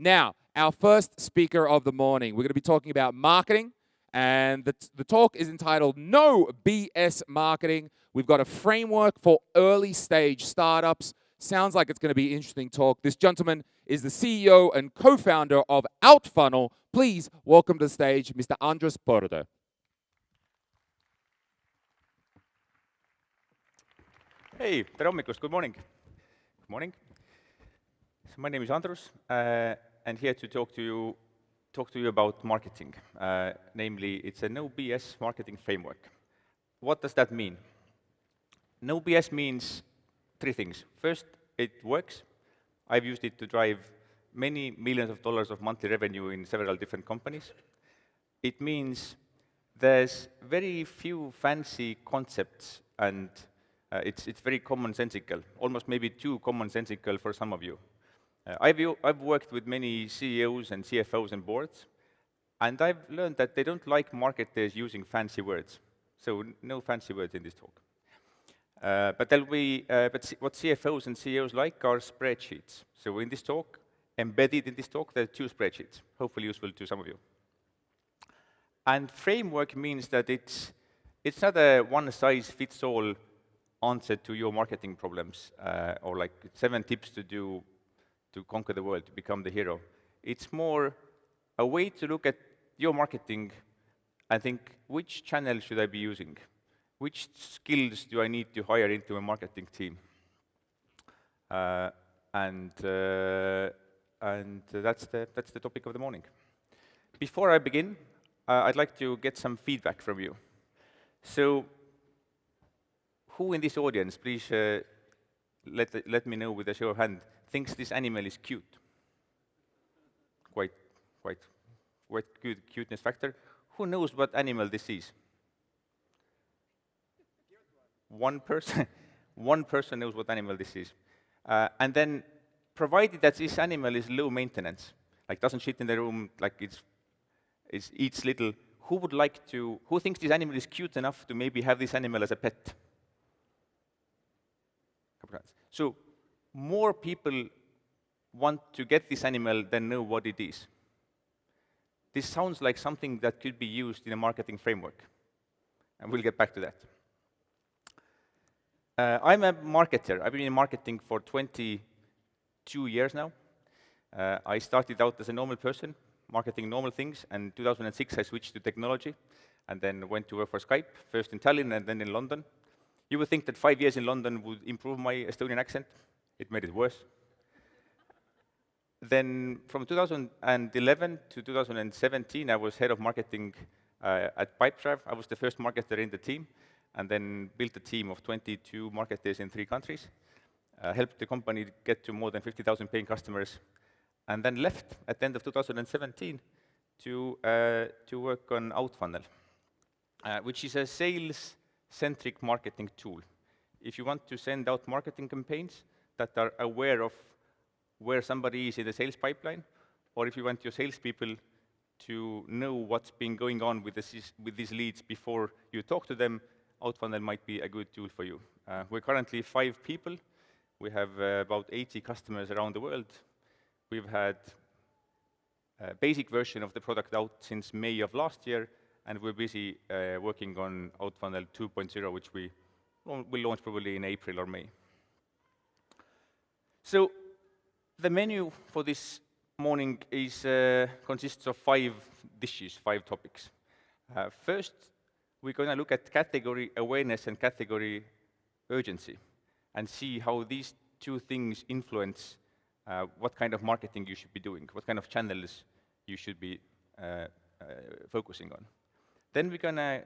Now, our first speaker of the morning, we're going to be talking about marketing, and the talk is entitled No BS Marketing. We've got a framework for early stage startups. Sounds like it's going to be an interesting talk. This gentleman is the CEO and co-founder of Outfunnel. Please welcome to the stage Mr. Andrus Purde. Hey, tere hommikust, good morning. Good morning. So my name is Andrus, and here to talk to you about marketing. Namely, it's a no BS marketing framework. What does that mean? No BS means three things. First, it works. I've used it to drive many millions of dollars of monthly revenue in several different companies. It means there's very few fancy concepts, and it's very commonsensical, almost maybe too commonsensical for some of you. I've worked with many CEOs and CFOs and boards, and I've learned that they don't like marketers using fancy words. So no fancy words in this talk. But what CFOs and CEOs like are spreadsheets. So in this talk, embedded in this talk, there are two spreadsheets, hopefully useful to some of you. And framework means that it's not a one-size-fits-all answer to your marketing problems, or like 7 tips to conquer the world, to become the hero. It's more a way to look at your marketing and think, which channel should I be using? Which skills do I need to hire into a marketing team? And that's the topic of the morning. Before I begin, I'd like to get some feedback from you. So, who in this audience, please let me know with a show of hand, thinks this animal is cute? Quite good cuteness factor. Who knows what animal this is? One person knows what animal this is. And then, provided that this animal is low maintenance, like doesn't shit in the room, like it eats little, who thinks this animal is cute enough to maybe have this animal as a pet? So, more people want to get this animal than know what it is. This sounds like something that could be used in a marketing framework, and we'll get back to that. I'm a marketer. I've been in marketing for 22 years now. I started out as a normal person, marketing normal things, and in 2006 I switched to technology, and then went to work for Skype, first in Tallinn and then in London. You would think that 5 years in London would improve my Estonian accent. It made it worse. Then from 2011 to 2017, I was head of marketing at Pipedrive. I was the first marketer in the team, and then built a team of 22 marketers in 3 countries, helped the company get to more than 50,000 paying customers, and then left at the end of 2017 to work on Outfunnel, which is a sales-centric marketing tool. If you want to send out marketing campaigns that are aware of where somebody is in the sales pipeline, or if you want your salespeople to know what's been going on with these leads before you talk to them, Outfunnel might be a good tool for you. We're currently 5 people. We have about 80 customers around the world. We've had a basic version of the product out since May of last year, and we're busy working on Outfunnel 2.0, which we will launch probably in April or May. So the menu for this morning consists of 5 dishes, 5 topics. First, we're going to look at category awareness and category urgency, and see how these 2 things influence what kind of marketing you should be doing, what kind of channels you should be focusing on. Then we're going to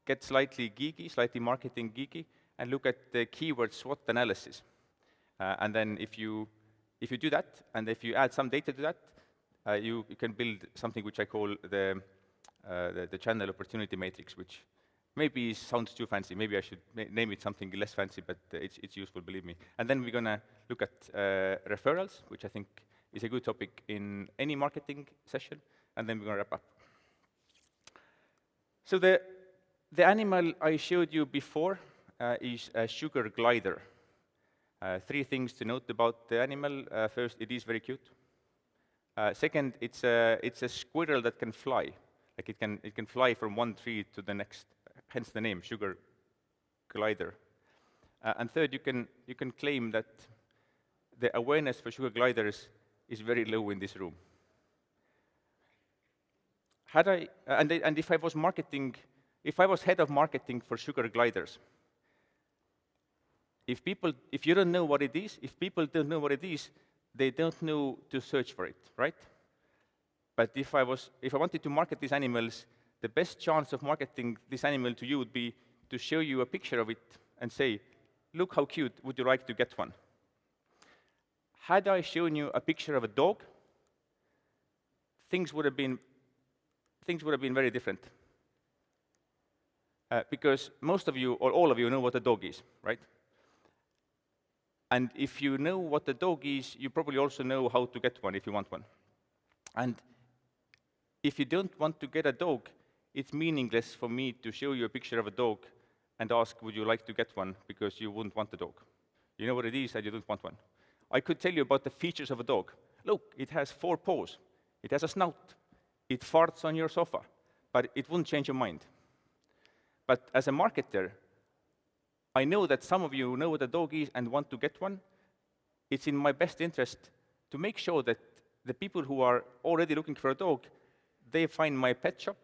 get slightly geeky, slightly marketing geeky, and look at the keyword SWOT analysis. And then if you do that, and if you add some data to that, you can build something which I call the channel opportunity matrix, which maybe sounds too fancy. Maybe I should name it something less fancy, but it's useful, believe me. And then we're going to look at referrals, which I think is a good topic in any marketing session, and then we're going to wrap up. So the animal I showed you before is a sugar glider. 3 things to note about the animal. First, it is very cute. Second, it's a squirrel that can fly. Like it can fly from one tree to the next, hence the name, sugar glider. And third, you can claim that the awareness for sugar gliders is very low in this room. And if I was head of marketing for sugar gliders, if you don't know what it is, if people don't know what it is, they don't know to search for it, right? But if I wanted to market these animals, the best chance of marketing this animal to you would be to show you a picture of it and say, look how cute, would you like to get one? Had I shown you a picture of a dog, things would have been very different. Because most of you, or all of you, know what a dog is, right? And if you know what the dog is, you probably also know how to get one if you want one. And if you don't want to get a dog, it's meaningless for me to show you a picture of a dog and ask, would you like to get one, because you wouldn't want the dog. You know what it is and you don't want one. I could tell you about the features of a dog. Look, it has 4 paws. It has a snout. It farts on your sofa. But it wouldn't change your mind. But as a marketer, I know that some of you know what a dog is and want to get one. It's in my best interest to make sure that the people who are already looking for a dog, they find my pet shop,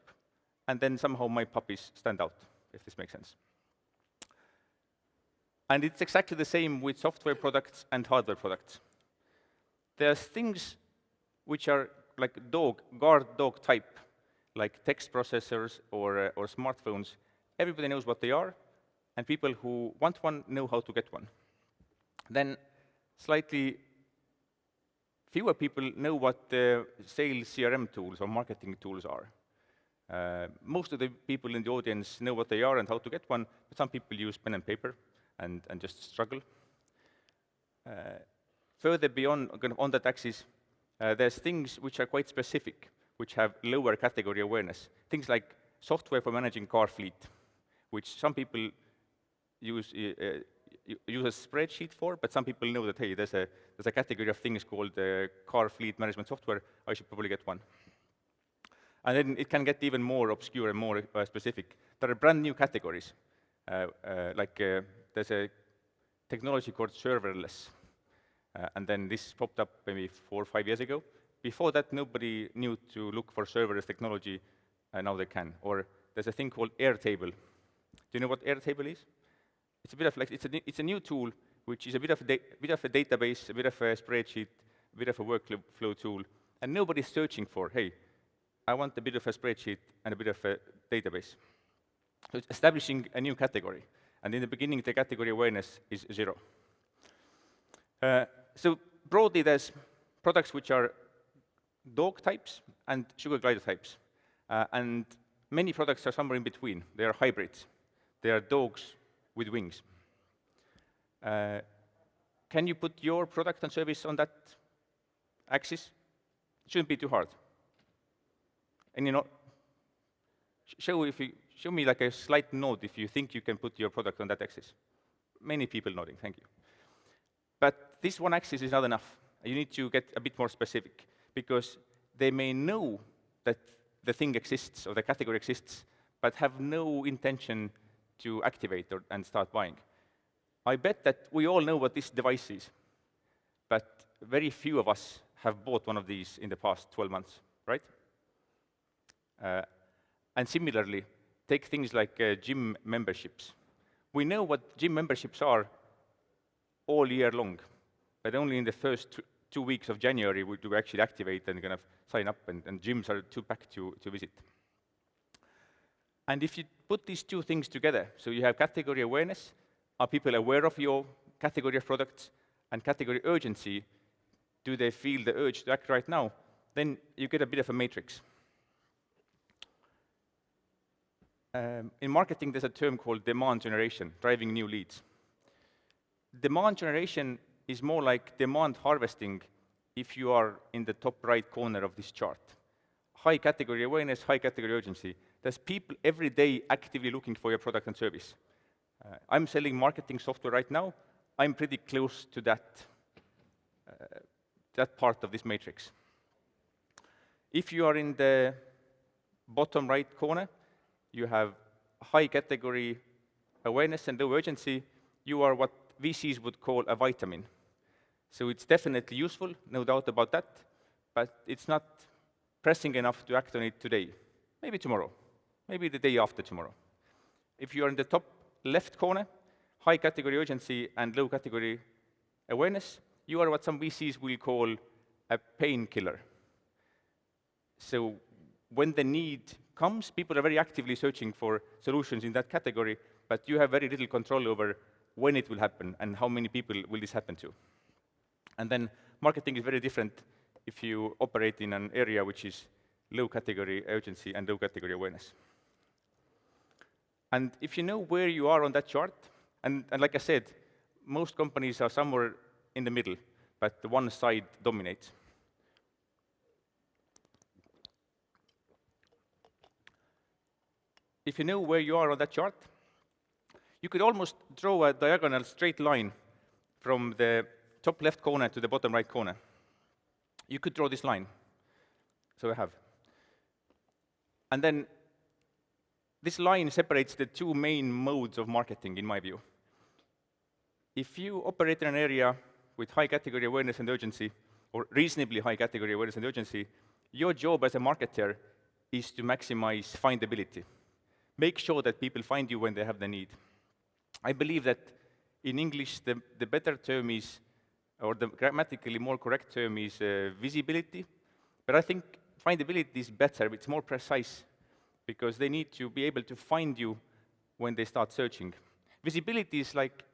and then somehow my puppies stand out, if this makes sense. And it's exactly the same with software products and hardware products. There's things which are like guard dog type, like text processors or smartphones. Everybody knows what they are, and people who want one know how to get one. Then slightly fewer people know what the sales CRM tools or marketing tools are. Most of the people in the audience know what they are and how to get one, but some people use pen and paper and just struggle. Further beyond, on that axis, there's things which are quite specific, which have lower category awareness. Things like software for managing car fleet, which some people use a spreadsheet for, but some people know that, hey, there's a category of things called car fleet management software, I should probably get one. And then it can get even more obscure and more specific. There are brand new categories, there's a technology called serverless, and then this popped up maybe 4 or 5 years ago. Before that, nobody knew to look for serverless technology, and now they can. Or there's a thing called Airtable. Do you know what Airtable is? It's a bit of like it's a new tool which is a bit of a database, a bit of a spreadsheet, a bit of a workflow tool, and nobody's searching for, hey, I want a bit of a spreadsheet and a bit of a database. So it's establishing a new category, and in the beginning, the category awareness is 0. So broadly, there's products which are dog types and sugar glider types, and many products are somewhere in between. They are hybrids. They are dogs with wings. Can you put your product and service on that axis? It shouldn't be too hard. And show me like a slight nod if you think you can put your product on that axis. Many people nodding, thank you. But this one axis is not enough. You need to get a bit more specific, because they may know that the thing exists or the category exists, but have no intention to activate and start buying. I bet that we all know what this device is, but very few of us have bought one of these in the past 12 months, right? And similarly, take things like gym memberships. We know what gym memberships are all year long, but only in the first 2 weeks of January we do actually activate and kind of sign up, and gyms are too packed to visit. And if you put these two things together, so you have category awareness, are people aware of your category of products, and category urgency, do they feel the urge to act right now, then you get a bit of a matrix. In marketing, there's a term called demand generation, driving new leads. Demand generation is more like demand harvesting if you are in the top right corner of this chart. High category awareness, high category urgency. There's people every day actively looking for your product and service. I'm selling marketing software right now. I'm pretty close to that part of this matrix. If you are in the bottom right corner, you have high category awareness and low urgency. You are what VCs would call a vitamin. So it's definitely useful, no doubt about that, but it's not pressing enough to act on it today. Maybe tomorrow, maybe the day after tomorrow. If you are in the top left corner, high category urgency and low category awareness, you are what some VCs will call a painkiller. So when the need comes, people are very actively searching for solutions in that category, but you have very little control over when it will happen and how many people will this happen to. And then marketing is very different if you operate in an area which is low category urgency and low category awareness. And if you know where you are on that chart, and like I said, most companies are somewhere in the middle, but the one side dominates. If you know where you are on that chart, you could almost draw a diagonal straight line from the top left corner to the bottom right corner. You could draw this line. So I have. And then this line separates the two main modes of marketing, in my view. If you operate in an area with high category awareness and urgency, or reasonably high category awareness and urgency, your job as a marketer is to maximize findability. Make sure that people find you when they have the need. I believe that in English, the better term is, or the grammatically more correct term is visibility. But I think findability is better, it's more precise, because they need to be able to find you when they start searching. Visibility is like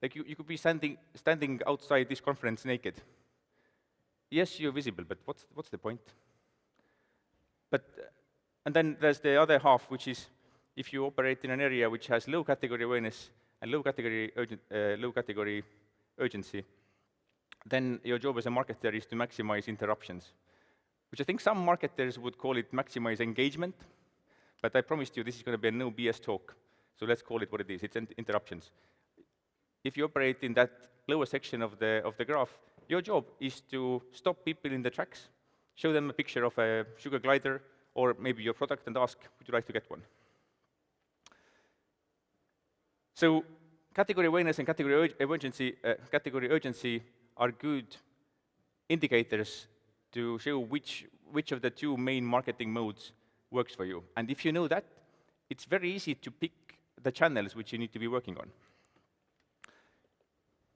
you could be standing outside this conference naked. Yes, you're visible, but what's the point? But, and then there's the other half, which is if you operate in an area which has low category awareness and low category urgency, then your job as a marketer is to maximize interruptions, which I think some marketers would call it maximize engagement, but I promised you this is going to be a no BS talk, so let's call it what it is. It's interruptions. If you operate in that lower section of the graph, your job is to stop people in the tracks, show them a picture of a sugar glider or maybe your product and ask, would you like to get one? So category awareness and category urgency are good indicators to show which of the two main marketing modes works for you. And if you know that, it's very easy to pick the channels which you need to be working on.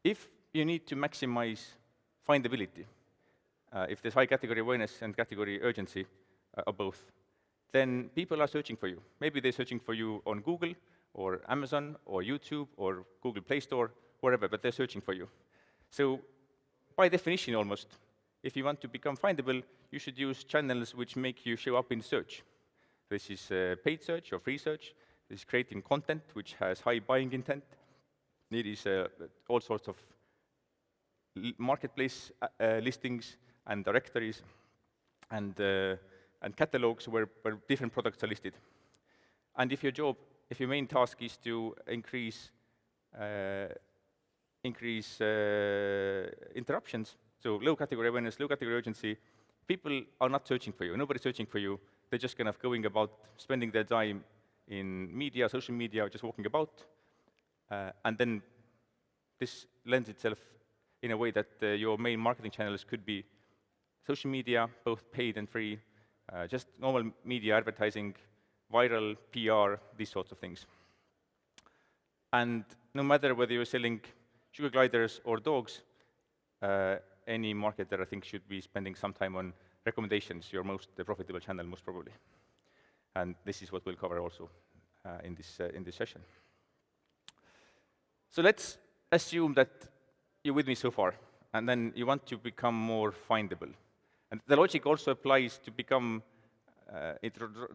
If you need to maximize findability, if there's high category awareness and category urgency, or both, then people are searching for you. Maybe they're searching for you on Google, or Amazon, or YouTube, or Google Play Store, wherever, but they're searching for you. So by definition, almost, if you want to become findable, you should use channels which make you show up in search. This is paid search or free search. This is creating content which has high buying intent. It is all sorts of marketplace listings and directories and catalogs where different products are listed. And if your main task is to increase interruptions, so low category awareness, low category urgency, people are not searching for you. Nobody's searching for you. They're just kind of going about spending their time in media, social media, or just walking about. And then this lends itself in a way that your main marketing channels could be social media, both paid and free, just normal media advertising, viral, PR, these sorts of things. And no matter whether you're selling sugar gliders or dogs, any marketer, I think, should be spending some time on recommendations, your most profitable channel, most probably. And this is what we'll cover also in this session. So let's assume that you're with me so far, and then you want to become more findable. And the logic also applies to become,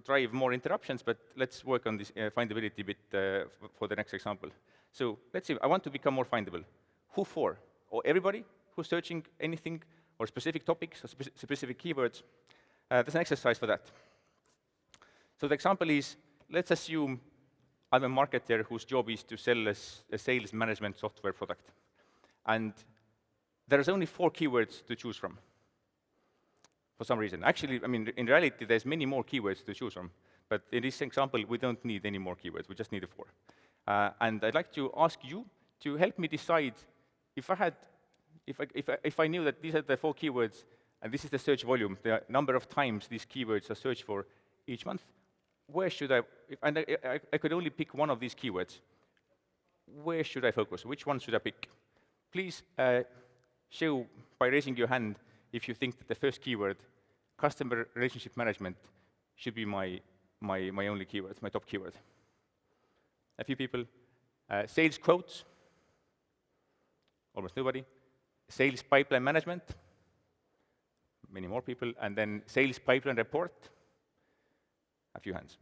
drive more interruptions, but let's work on this findability bit for the next example. So let's see, I want to become more findable. Who for? Or everybody who's searching anything, or specific topics, or specific keywords? There's an exercise for that. So the example is, let's assume I'm a marketer whose job is to sell a sales management software product. And there's only 4 keywords to choose from. for some reason. Actually, I mean, in reality, there's many more keywords to choose from. But in this example, we don't need any more keywords. We just need the 4. And I'd like to ask you to help me decide if I knew that these are the 4 keywords, and this is the search volume, the number of times these keywords are searched for each month, where should I could only pick one of these keywords. Where should I focus? Which one should I pick? Please show by raising your hand if you think that the first keyword, customer relationship management, should be my only keyword, my top keyword. A few people. Sales quotes, almost nobody. Sales pipeline management, many more people. And then sales pipeline report, a few hands.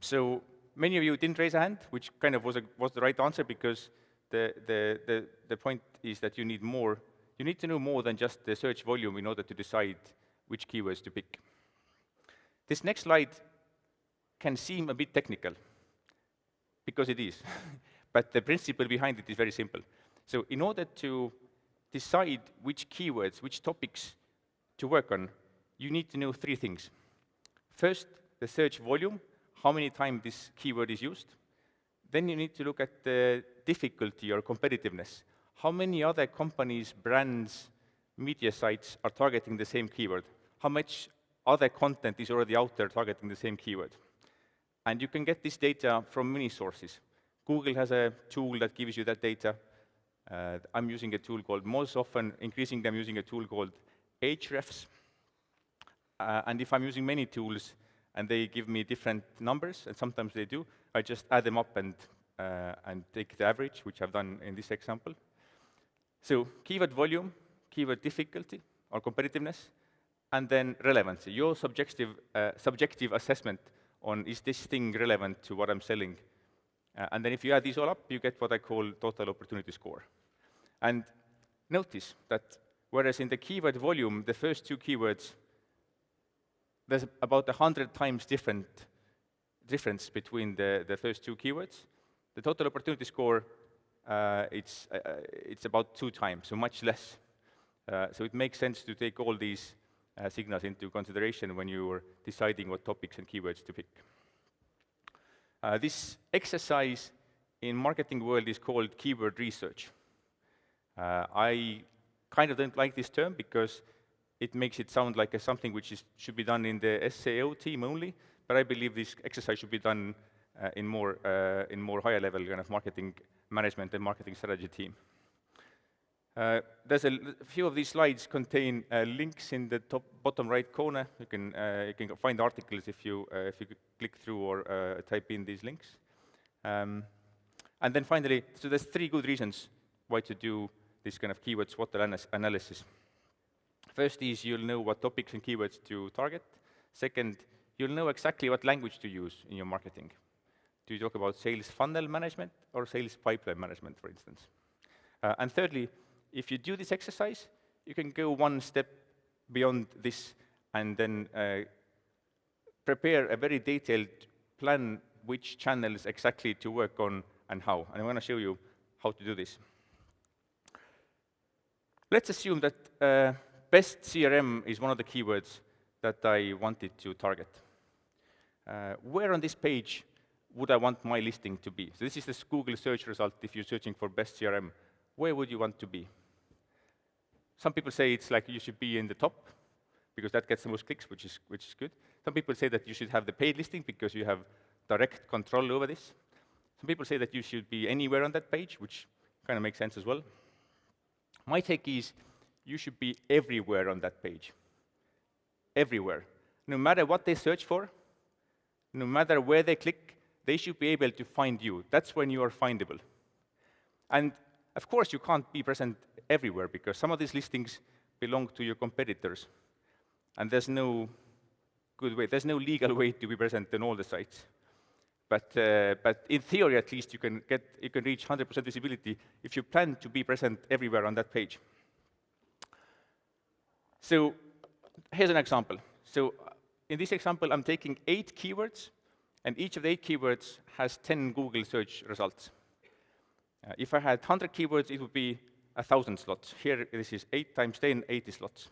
So many of you didn't raise a hand, which kind of was the right answer, because the point is that you need more. You need to know more than just the search volume in order to decide which keywords to pick. This next slide can seem a bit technical, because it is. But the principle behind it is very simple. So in order to decide which keywords, which topics to work on, you need to know 3 things. First, the search volume, how many times this keyword is used. Then you need to look at the difficulty or competitiveness. How many other companies, brands, media sites are targeting the same keyword? How much other content is already out there targeting the same keyword? And you can get this data from many sources. Google has a tool that gives you that data. I'm using a tool called, most often, increasingly I'm using a tool called Ahrefs. And if I'm using many tools and they give me different numbers, and sometimes they do, I just add them up and take the average, which I've done in this example. So keyword volume, keyword difficulty or competitiveness, and then relevancy, your subjective assessment on, is this thing relevant to what I'm selling? And then if you add these all up, you get what I call total opportunity score. And notice that whereas in the keyword volume, the first 2 keywords, there's about 100 times difference between the first 2 keywords. The total opportunity score, it's about 2 times, so much less. So it makes sense to take all these signals into consideration when you're deciding what topics and keywords to pick. This exercise in marketing world is called keyword research. I kind of don't like this term because it makes it sound like something which should be done in the SEO team only, but I believe this exercise should be done in more higher level kind of marketing management and marketing strategy team. There's a few of these slides contain links in the bottom right corner. You can find articles if you click through or type in these links. And then finally, so there's 3 good reasons why to do this kind of keyword SWOT analysis. First is you'll know what topics and keywords to target. Second, you'll know exactly what language to use in your marketing. Do you talk about sales funnel management or sales pipeline management, for instance? And thirdly, if you do this exercise, you can go 1 step beyond this and then prepare a very detailed plan which channels exactly to work on and how. And I'm going to show you how to do this. Let's assume that best CRM is one of the keywords that I wanted to target. Where on this page would I want my listing to be? So this is the Google search result if you're searching for best CRM. Where would you want to be? Some people say it's like you should be in the top because that gets the most clicks, which is good. Some people say that you should have the paid listing because you have direct control over this. Some people say that you should be anywhere on that page, which kind of makes sense as well. My take is you should be everywhere on that page. Everywhere. No matter what they search for, no matter where they click, they should be able to find you. That's when you are findable. And of course, you can't be present everywhere because some of these listings belong to your competitors. And there's no good way, there's no legal way to be present on all the sites. But in theory, at least, you can reach 100% visibility if you plan to be present everywhere on that page. So here's an example. So in this example, I'm taking 8 keywords, and each of the 8 keywords has 10 Google search results. If I had 100 keywords, it would be 1,000 slots. Here, this is 8 times 10, 80 slots.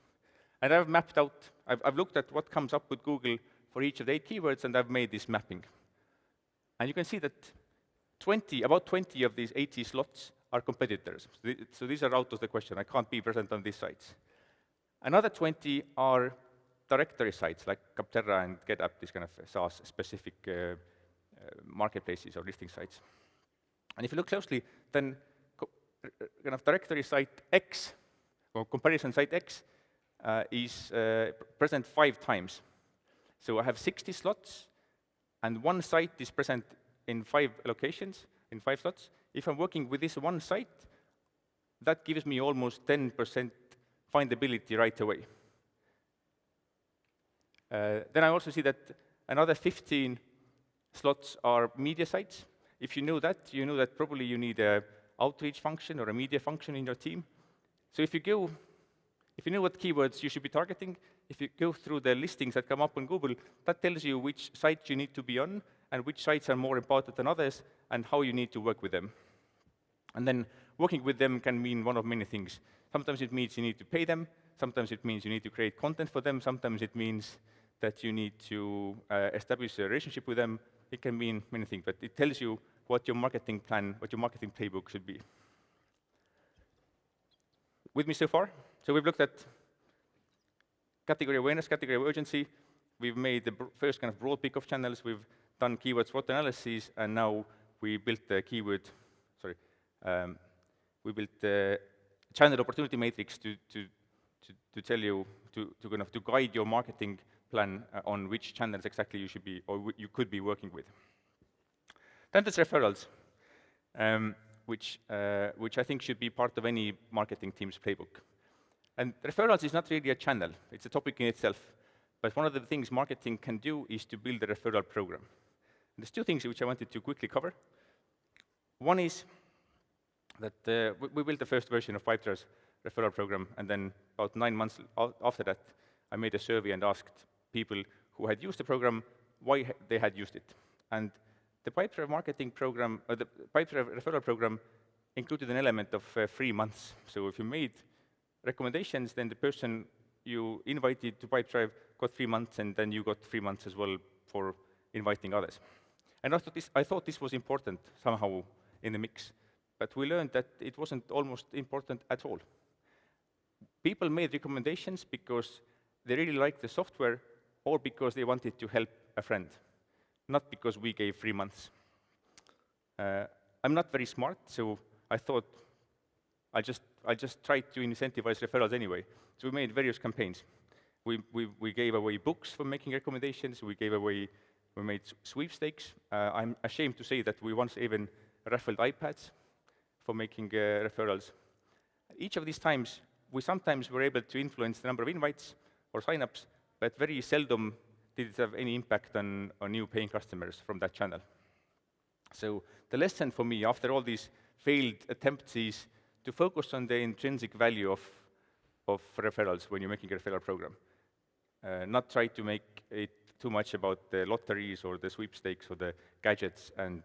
And I've mapped out, I've looked at what comes up with Google for each of the 8 keywords, and I've made this mapping. And you can see that about 20 of these 80 slots are competitors. So these are out of the question. I can't be present on these sites. Another 20 are directory sites, like Capterra and GetApp, these kind of SaaS-specific marketplaces or listing sites. And if you look closely, then kind of directory site X, or comparison site X, is present 5 times. So I have 60 slots, and one site is present in 5 locations, in 5 slots. If I'm working with this one site, that gives me almost 10% findability right away. Then I also see that another 15 slots are media sites. If you know that probably you need an outreach function or a media function in your team. So if you know what keywords you should be targeting, if you go through the listings that come up on Google, that tells you which sites you need to be on and which sites are more important than others and how you need to work with them. And then working with them can mean one of many things. Sometimes it means you need to pay them. Sometimes it means you need to create content for them. Sometimes it means that you need to establish a relationship with them. It can mean many things, but it tells you what your marketing plan, what your marketing playbook should be. With me so far? So we've looked at category awareness, category urgency. We've made the first kind of broad pick of channels. We've done keyword SWOT analysis, and now we built the we built the channel opportunity matrix to tell you, to guide your marketing plan on which channels exactly you should be, or you could be working with. Then there's referrals, which I think should be part of any marketing team's playbook. And referrals is not really a channel, it's a topic in itself. But one of the things marketing can do is to build a referral program. And there's 2 things which I wanted to quickly cover. One is that we built the first version of Pipedrive's referral program, and then about 9 months after that, I made a survey and asked people who had used the program why they had used it. And the Pipedrive marketing program, the Pipedrive referral program included an element of 3 months. So if you made recommendations, then the person you invited to Pipedrive got 3 months, and then you got 3 months as well for inviting others. And I thought this was important somehow in the mix, but we learned that it wasn't almost important at all. People made recommendations because they really liked the software or because they wanted to help a friend, not because we gave 3 months. I'm not very smart, so I thought I'll just try to incentivize referrals anyway. So we made various campaigns. We gave away books for making recommendations. We made sweepstakes. I'm ashamed to say that we once even raffled iPads for making referrals. Each of these times, we sometimes were able to influence the number of invites or signups, but very seldom did it have any impact on new paying customers from that channel. So the lesson for me after all these failed attempts is to focus on the intrinsic value of referrals when you're making a referral program. Not try to make it too much about the lotteries or the sweepstakes or the gadgets and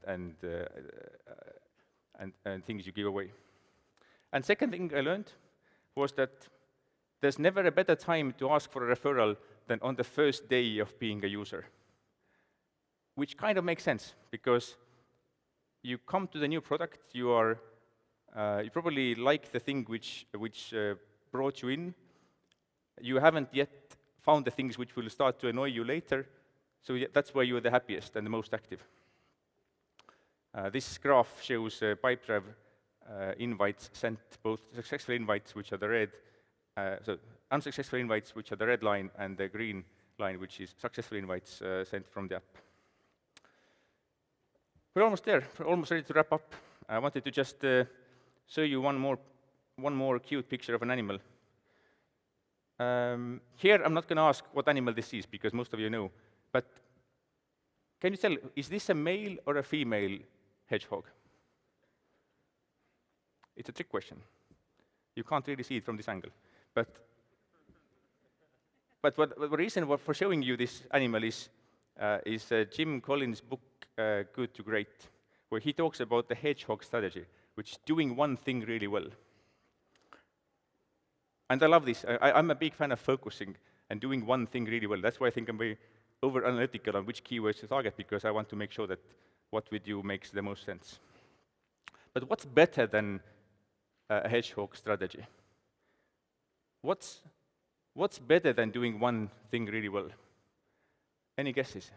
things you give away. And second thing I learned was that there's never a better time to ask for a referral than on the first day of being a user. Which kind of makes sense, because you come to the new product, you probably like the thing which brought you in. You haven't yet found the things which will start to annoy you later, so that's where you're the happiest and the most active. This graph shows Pipedrive invites sent, both successful invites, which are the red, so unsuccessful invites, which are the red line, and the green line, which is successful invites sent from the app. We're almost there. We're almost ready to wrap up. I wanted to just show you one more cute picture of an animal. Here, I'm not going to ask what animal this is, because most of you know, but can you tell, is this a male or a female hedgehog? It's a trick question. You can't really see it from this angle. But the reason for showing you this animal is Jim Collins' book, Good to Great, where he talks about the hedgehog strategy, which is doing one thing really well. And I love this. I'm a big fan of focusing and doing one thing really well. That's why I think I'm very over-analytical on which keywords to target, because I want to make sure that what we do makes the most sense. But what's better than a hedgehog strategy? What's better than doing one thing really well? Any guesses?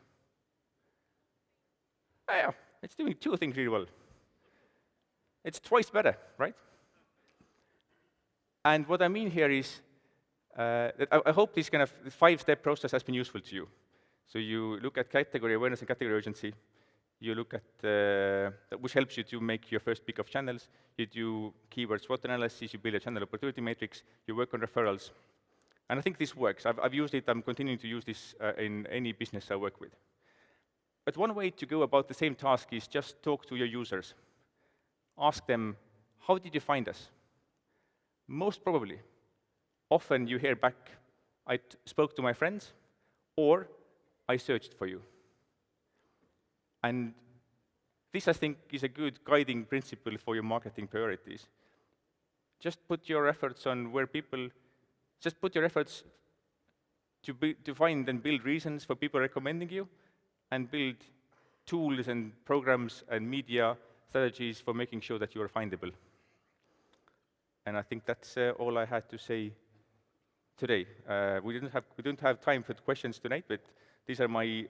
Oh, yeah, it's doing two things really well. It's twice better, right? And what I mean here is that I hope this kind of 5-step process has been useful to you. So you look at category awareness and category urgency. You look at, which helps you to make your first pick of channels. You do keyword SWOT analysis. You build a channel opportunity matrix. You work on referrals. And I think this works. I've used it. I'm continuing to use this in any business I work with. But one way to go about the same task is just talk to your users. Ask them, how did you find us? Most probably, often you hear back, I spoke to my friends, or I searched for you. And this, I think, is a good guiding principle for your marketing priorities. Just put your efforts on where people, just put your efforts to find and build reasons for people recommending you, and build tools and programs and media strategies for making sure that you are findable. And I think that's all I had to say today. We didn't have time for questions tonight, but these are my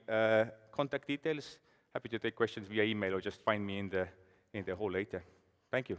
contact details. Happy to take questions via email or just find me in the hall later. Thank you.